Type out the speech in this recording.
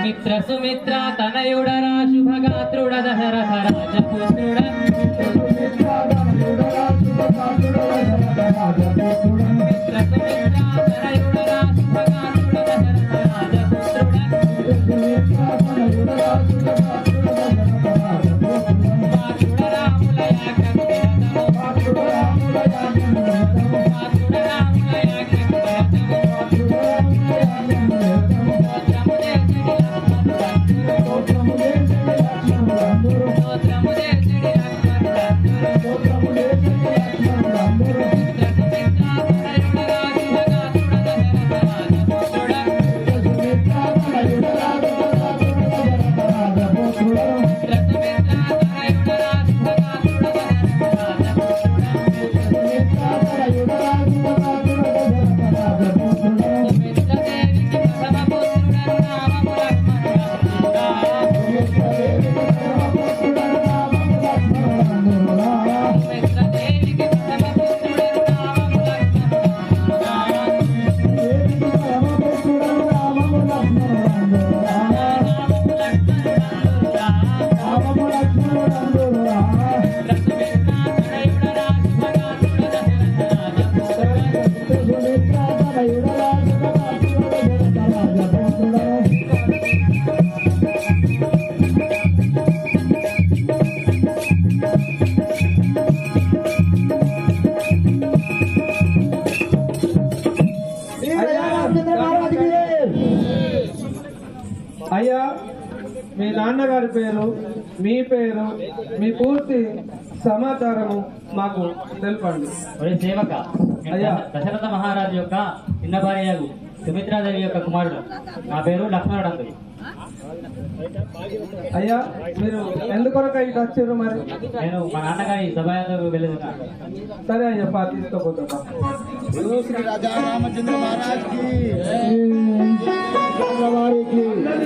మిత్ర సుమిత్ర తనయుడరా శుభగాత్రుడ దశరథ రాజపుత్రుడ మిత్ర సుమిత్ర తనయుడరా శుభగాత్రుడ దశరథ అయ్యా మీ నాన్నగారి పేరు, మీ పేరు, మీ పూర్తి సమాచారము మాకు తెలపండి. సేవక అయ్యా దశరథ మహారాజు యొక్క చిన్న భార్యకు సుమిత్రాదేవి యొక్క కుమారుడు. నా పేరు లక్ష్మణుడు. అయ్యా మీరు ఎందుకొరకు ఇటు వచ్చారు? మరి నేను మా నాన్నగారి సభకు వెళ్ళేదున్నాను. సరే అయ్యప్ప తీసుకోపోతా. శ్రీ రాజా రామచంద్ర మహారాజ్ కి